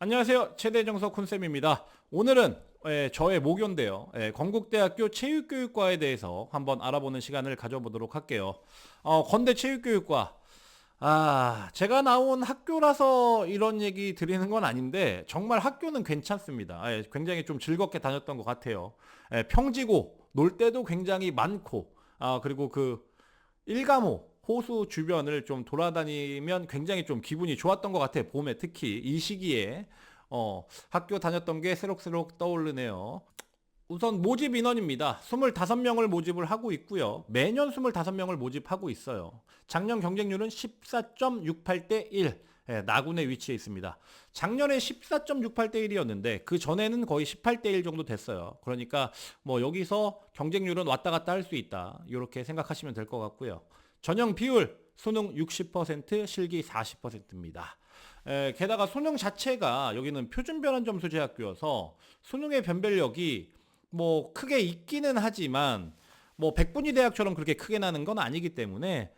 안녕하세요. 최대정석 콘쌤입니다. 오늘은 저의 모교인데요. 건국대학교 체육교육과에 대해서 한번 알아보는 시간을 가져보도록 할게요. 건대 체육교육과. 제가 나온 학교라서 이런 얘기 드리는 건 아닌데 정말 학교는 괜찮습니다. 굉장히 좀 즐겁게 다녔던 것 같아요. 평지고 놀 때도 굉장히 많고 그리고 그 일가모 호수 주변을 좀 돌아다니면 굉장히 좀 기분이 좋았던 것 같아요. 봄에 특히 이 시기에 학교 다녔던 게 새록새록 떠오르네요. 우선 모집 인원입니다. 25명을 모집을 하고 있고요. 매년 25명을 모집하고 있어요. 작년 경쟁률은 14.68대 1. 나군에 위치해 있습니다. 작년에 14.68대 1이었는데 그 전에는 거의 18대 1 정도 됐어요. 그러니까 뭐 여기서 경쟁률은 왔다 갔다 할 수 있다. 이렇게 생각하시면 될 것 같고요. 전형 비율 수능 60%, 실기 40%입니다. 게다가 수능 자체가 여기는 표준 변환 점수 제학교여서 수능의 변별력이 뭐 크게 있기는 하지만 뭐 백분위 대학처럼 그렇게 크게 나는 건 아니기 때문에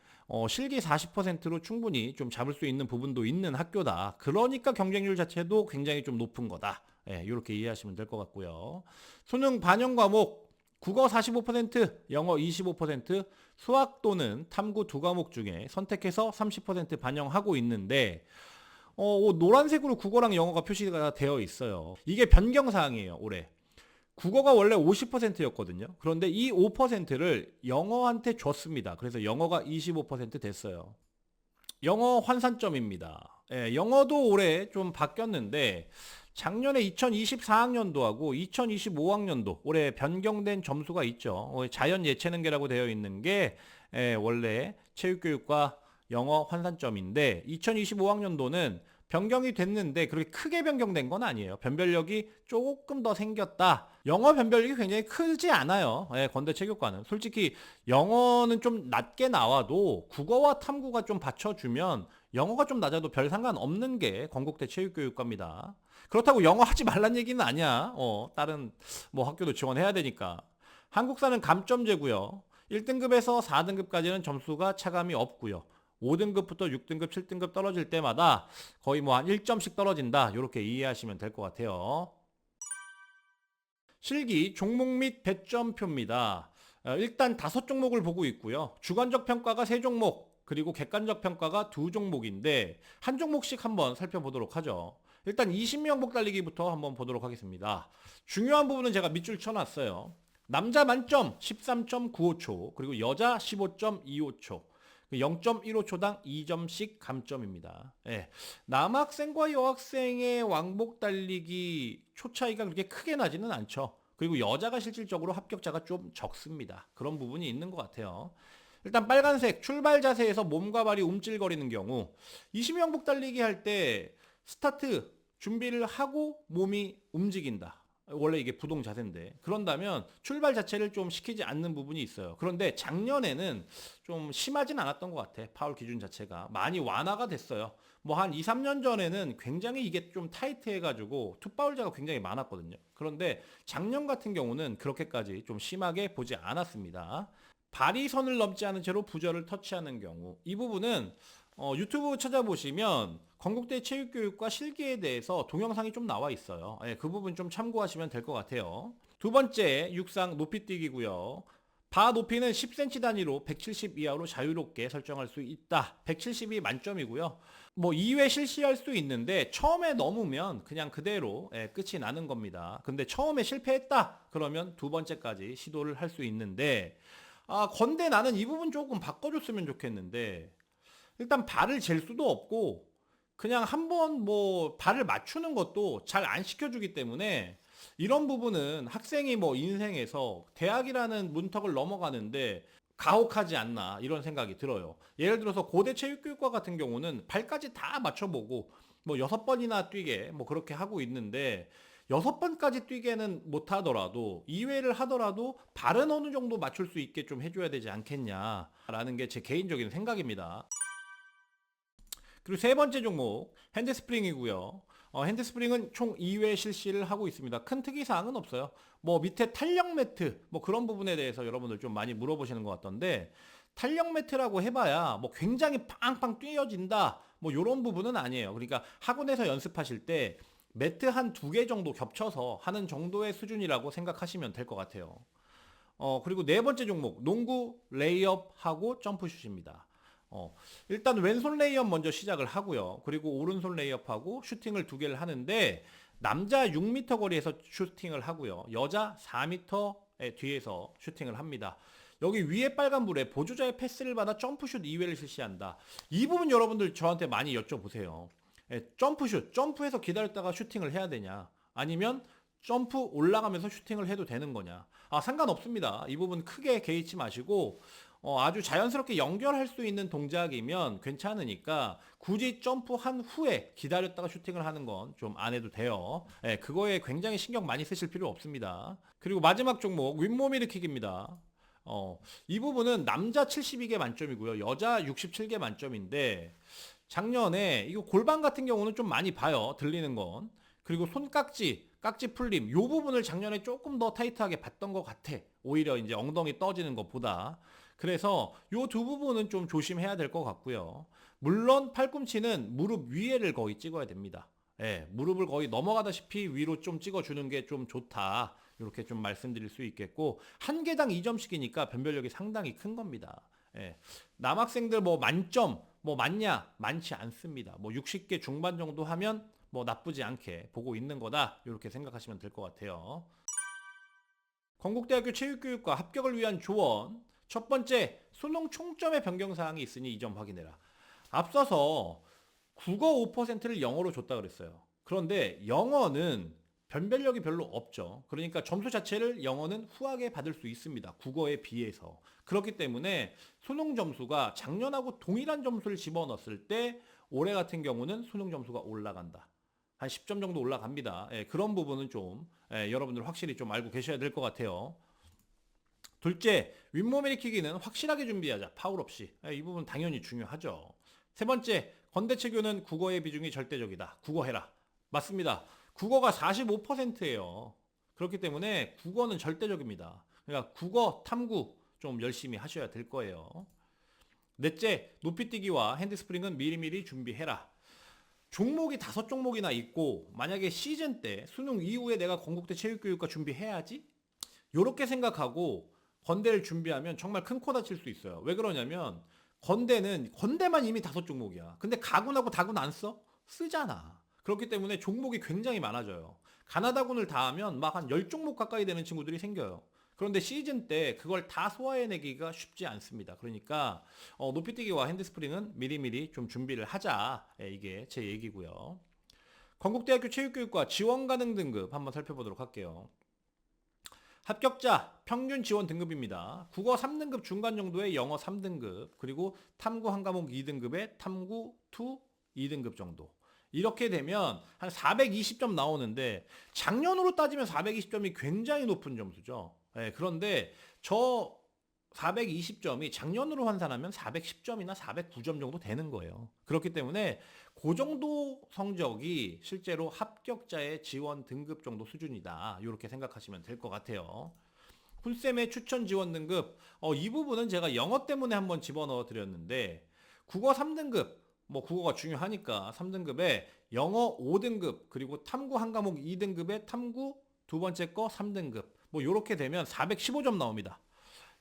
실기 40%로 충분히 좀 잡을 수 있는 부분도 있는 학교다. 그러니까 경쟁률 자체도 굉장히 좀 높은 거다. 이렇게 이해하시면 될 것 같고요. 수능 반영 과목 국어 45%, 영어 25%, 수학 또는 탐구 두 과목 중에 선택해서 30% 반영하고 있는데 노란색으로 국어랑 영어가 표시가 되어 있어요. 이게 변경사항이에요, 올해. 국어가 원래 50%였거든요. 그런데 이 5%를 영어한테 줬습니다. 그래서 영어가 25% 됐어요. 영어 환산점입니다. 영어도 올해 좀 바뀌었는데 작년에 2024학년도하고 2025학년도 올해 변경된 점수가 있죠. 자연 예체능계라고 되어 있는 게 원래 체육교육과 영어 환산점인데 2025학년도는 변경이 됐는데 그렇게 크게 변경된 건 아니에요. 변별력이 조금 더 생겼다. 영어 변별력이 굉장히 크지 않아요. 건대 체육과는. 솔직히 영어는 좀 낮게 나와도 국어와 탐구가 좀 받쳐주면 영어가 좀 낮아도 별 상관없는 게 건국대 체육교육과입니다. 그렇다고 영어 하지 말란 얘기는 아니야. 다른 뭐 학교도 지원해야 되니까. 한국사는 감점제고요. 1등급에서 4등급까지는 점수가 차감이 없고요. 5등급부터 6등급, 7등급 떨어질 때마다 거의 뭐 한 1점씩 떨어진다. 이렇게 이해하시면 될 것 같아요. 실기 종목 및 배점표입니다. 일단 5종목을 보고 있고요. 주관적 평가가 3종목, 그리고 객관적 평가가 2종목인데 한 종목씩 한번 살펴보도록 하죠. 일단 20명복 달리기부터 한번 보도록 하겠습니다. 중요한 부분은 제가 밑줄 쳐놨어요. 남자 만점 13.95초, 그리고 여자 15.25초. 0.15초당 2점씩 감점입니다. 남학생과 여학생의 왕복 달리기 초 차이가 그렇게 크게 나지는 않죠. 그리고 여자가 실질적으로 합격자가 좀 적습니다. 그런 부분이 있는 것 같아요. 일단 빨간색 출발 자세에서 몸과 발이 움찔거리는 경우 20명복 달리기 할 때 스타트 준비를 하고 몸이 움직인다. 원래 이게 부동 자세인데 그런다면 출발 자체를 좀 시키지 않는 부분이 있어요. 그런데 작년에는 좀 심하진 않았던 것 같아. 파울 기준 자체가 많이 완화가 됐어요. 뭐 한 2, 3년 전에는 굉장히 이게 좀 타이트해가지고 투파울자가 굉장히 많았거든요. 그런데 작년 같은 경우는 그렇게까지 좀 심하게 보지 않았습니다. 발이 선을 넘지 않은 채로 부저를 터치하는 경우 이 부분은 유튜브 찾아보시면 건국대 체육교육과 실기에 대해서 동영상이 좀 나와 있어요. 그 부분 좀 참고하시면 될 것 같아요. 두 번째 육상 높이뛰기고요. 바 높이는 10cm 단위로 170 이하로 자유롭게 설정할 수 있다. 170이 만점이고요. 뭐 2회 실시할 수 있는데 처음에 넘으면 그냥 그대로 끝이 나는 겁니다. 근데 처음에 실패했다. 그러면 두 번째까지 시도를 할 수 있는데 건대 나는 이 부분 조금 바꿔줬으면 좋겠는데 일단 발을 잴 수도 없고 그냥 한번 뭐 발을 맞추는 것도 잘 안 시켜주기 때문에 이런 부분은 학생이 뭐 인생에서 대학이라는 문턱을 넘어가는데 가혹하지 않나 이런 생각이 들어요. 예를 들어서 고대 체육교육과 같은 경우는 발까지 다 맞춰보고 뭐 6번이나 뛰게 뭐 그렇게 하고 있는데 6번까지 뛰게는 못하더라도 2회를 하더라도 발은 어느 정도 맞출 수 있게 좀 해줘야 되지 않겠냐라는 게 제 개인적인 생각입니다. 그리고 세 번째 종목 핸드스프링이고요. 핸드스프링은 총 2회 실시를 하고 있습니다. 큰 특이사항은 없어요. 뭐 밑에 탄력 매트 뭐 그런 부분에 대해서 여러분들 좀 많이 물어보시는 것 같던데 탄력 매트라고 해봐야 뭐 굉장히 팡팡 뛰어진다 뭐 이런 부분은 아니에요. 그러니까 학원에서 연습하실 때 매트 한 두 개 정도 겹쳐서 하는 정도의 수준이라고 생각하시면 될 것 같아요. 그리고 네 번째 종목, 농구 레이업하고 점프슛입니다. 일단 왼손 레이업 먼저 시작을 하고요. 그리고 오른손 레이업하고 슈팅을 두 개를 하는데 남자 6m 거리에서 슈팅을 하고요. 여자 4m의 뒤에서 슈팅을 합니다. 여기 위에 빨간불에 보조자의 패스를 받아 점프슛 2회를 실시한다. 이 부분 여러분들 저한테 많이 여쭤보세요. 점프슛, 점프해서 기다렸다가 슈팅을 해야 되냐? 아니면 점프 올라가면서 슈팅을 해도 되는 거냐? 상관없습니다. 이 부분 크게 개의치 마시고 아주 자연스럽게 연결할 수 있는 동작이면 괜찮으니까 굳이 점프한 후에 기다렸다가 슈팅을 하는 건 좀 안 해도 돼요. 그거에 굉장히 신경 많이 쓰실 필요 없습니다. 그리고 마지막 종목 윗몸 일으키기입니다. 이 부분은 남자 72개 만점이고요. 여자 67개 만점인데 작년에 이거 골반 같은 경우는 좀 많이 봐요. 들리는 건. 그리고 손깍지, 깍지 풀림 이 부분을 작년에 조금 더 타이트하게 봤던 것 같아. 오히려 이제 엉덩이 떠지는 것보다. 그래서 이 두 부분은 좀 조심해야 될 것 같고요. 물론 팔꿈치는 무릎 위에를 거의 찍어야 됩니다. 무릎을 거의 넘어가다시피 위로 좀 찍어주는 게 좀 좋다. 이렇게 좀 말씀드릴 수 있겠고 한 개당 2점씩이니까 변별력이 상당히 큰 겁니다. 남학생들 뭐 만점 뭐 많냐? 많지 않습니다. 뭐 60개 중반 정도 하면 뭐 나쁘지 않게 보고 있는 거다. 이렇게 생각하시면 될 것 같아요. 건국대학교 체육교육과 합격을 위한 조언. 첫 번째, 수능 총점의 변경사항이 있으니 이 점 확인해라. 앞서서 국어 5%를 영어로 줬다 그랬어요. 그런데 영어는 변별력이 별로 없죠. 그러니까 점수 자체를 영어는 후하게 받을 수 있습니다. 국어에 비해서. 그렇기 때문에 수능 점수가 작년하고 동일한 점수를 집어넣었을 때 올해 같은 경우는 수능 점수가 올라간다. 한 10점 정도 올라갑니다. 그런 부분은 좀 여러분들 확실히 좀 알고 계셔야 될 것 같아요. 둘째, 윗몸 일으키기는 확실하게 준비하자. 파울 없이. 이 부분 당연히 중요하죠. 세 번째, 건대체교는 국어의 비중이 절대적이다. 국어 해라. 맞습니다. 국어가 45%예요. 그렇기 때문에 국어는 절대적입니다. 그러니까 국어 탐구 좀 열심히 하셔야 될 거예요. 넷째, 높이뛰기와 핸드스프링은 미리미리 준비해라. 종목이 5종목이나 있고 만약에 시즌 때 수능 이후에 내가 건국대 체육교육과 준비해야지? 요렇게 생각하고 건대를 준비하면 정말 큰 코 다칠 수 있어요. 왜 그러냐면 건대만 이미 5종목이야. 근데 가군하고 다군 안 써? 쓰잖아. 그렇기 때문에 종목이 굉장히 많아져요. 가나다군을 다 하면 막 한 10종목 가까이 되는 친구들이 생겨요. 그런데 시즌 때 그걸 다 소화해내기가 쉽지 않습니다. 그러니까 높이뛰기와 핸드스프링은 미리미리 좀 준비를 하자. 이게 제 얘기고요. 건국대학교 체육교육과 지원 가능 등급 한번 살펴보도록 할게요. 합격자 평균 지원 등급입니다. 국어 3등급 중간 정도의 영어 3등급, 그리고 탐구 한 과목 2등급의 탐구 2 2등급 정도. 이렇게 되면 한 420점 나오는데 작년으로 따지면 420점이 굉장히 높은 점수죠. 그런데 저 420점이 작년으로 환산하면 410점이나 409점 정도 되는 거예요. 그렇기 때문에 그 정도 성적이 실제로 합격자의 지원 등급 정도 수준이다. 이렇게 생각하시면 될 것 같아요. 훈쌤의 추천 지원 등급, 이 부분은 제가 영어 때문에 한번 집어넣어 드렸는데 국어 3등급, 뭐 국어가 중요하니까 3등급에 영어 5등급, 그리고 탐구 한 과목 2등급에 탐구 두 번째 거 3등급, 뭐 이렇게 되면 415점 나옵니다.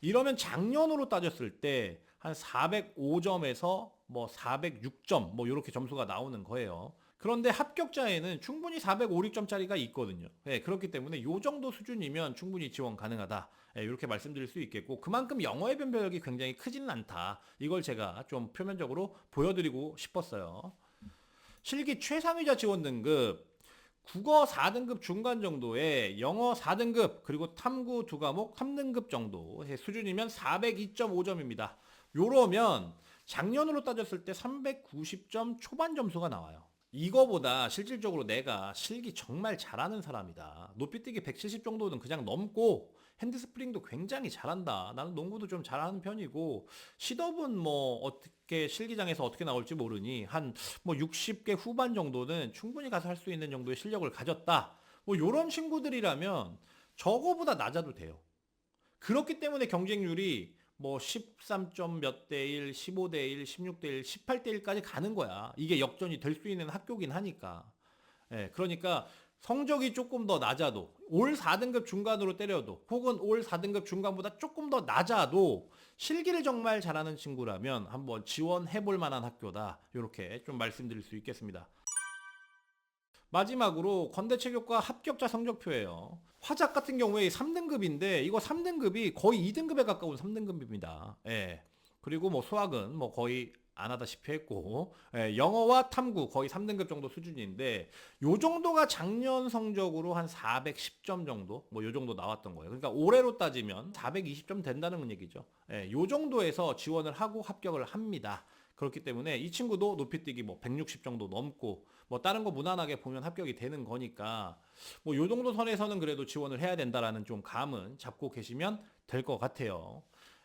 이러면 작년으로 따졌을 때 한 405점에서 뭐 406점 뭐 이렇게 점수가 나오는 거예요. 그런데 합격자에는 충분히 405, 6점짜리가 있거든요. 그렇기 때문에 이 정도 수준이면 충분히 지원 가능하다. 이렇게 말씀드릴 수 있겠고, 그만큼 영어의 변별력이 굉장히 크지는 않다. 이걸 제가 좀 표면적으로 보여드리고 싶었어요. 실기 최상위자 지원 등급, 국어 4등급 중간 정도에 영어 4등급, 그리고 탐구 두 과목 3등급 정도 수준이면 402.5점입니다. 요러면 작년으로 따졌을 때 390점 초반 점수가 나와요. 이거보다 실질적으로 내가 실기 정말 잘하는 사람이다. 높이뛰기 170 정도는 그냥 넘고 핸드스프링도 굉장히 잘한다. 나는 농구도 좀 잘하는 편이고 시덥은 뭐 어떻게 실기장에서 어떻게 나올지 모르니 한 뭐 60개 후반 정도는 충분히 가서 할 수 있는 정도의 실력을 가졌다. 뭐 요런 친구들이라면 저거보다 낮아도 돼요. 그렇기 때문에 경쟁률이 뭐 13점 몇 대 1, 15대 1, 16대 1, 18대 1까지 가는 거야. 이게 역전이 될 수 있는 학교긴 하니까. 예, 그러니까 성적이 조금 더 낮아도 올 4등급 중간으로 때려도 혹은 올 4등급 중간보다 조금 더 낮아도 실기를 정말 잘하는 친구라면 한번 지원해 볼 만한 학교다. 이렇게 좀 말씀드릴 수 있겠습니다. 마지막으로 건대체육과 합격자 성적표예요. 화작 같은 경우에 3등급인데 이거 3등급이 거의 2등급에 가까운 3등급입니다. 예. 그리고 뭐 수학은 뭐 거의 안 하다시피 했고, 예, 영어와 탐구 거의 3등급 정도 수준인데 요 정도가 작년 성적으로 한 410점 정도 뭐 요 정도 나왔던 거예요. 그러니까 올해로 따지면 420점 된다는 얘기죠. 예, 요 정도에서 지원을 하고 합격을 합니다. 그렇기 때문에 이 친구도 높이뛰기 뭐 160 정도 넘고 뭐 다른 거 무난하게 보면 합격이 되는 거니까 뭐 요 정도 선에서는 그래도 지원을 해야 된다라는 좀 감은 잡고 계시면 될 것 같아요.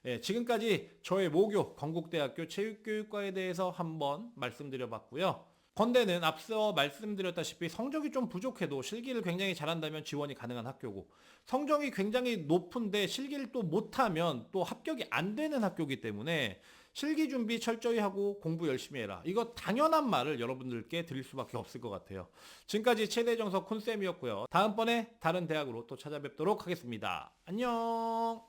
예, 지금까지 저의 모교 건국대학교 체육교육과에 대해서 한번 말씀드려 봤고요. 건대는 앞서 말씀드렸다시피 성적이 좀 부족해도 실기를 굉장히 잘한다면 지원이 가능한 학교고, 성적이 굉장히 높은데 실기를 또 못하면 또 합격이 안 되는 학교이기 때문에 실기 준비 철저히 하고 공부 열심히 해라. 이거 당연한 말을 여러분들께 드릴 수밖에 없을 것 같아요. 지금까지 최대정석 콘쌤이었고요. 다음번에 다른 대학으로 또 찾아뵙도록 하겠습니다. 안녕.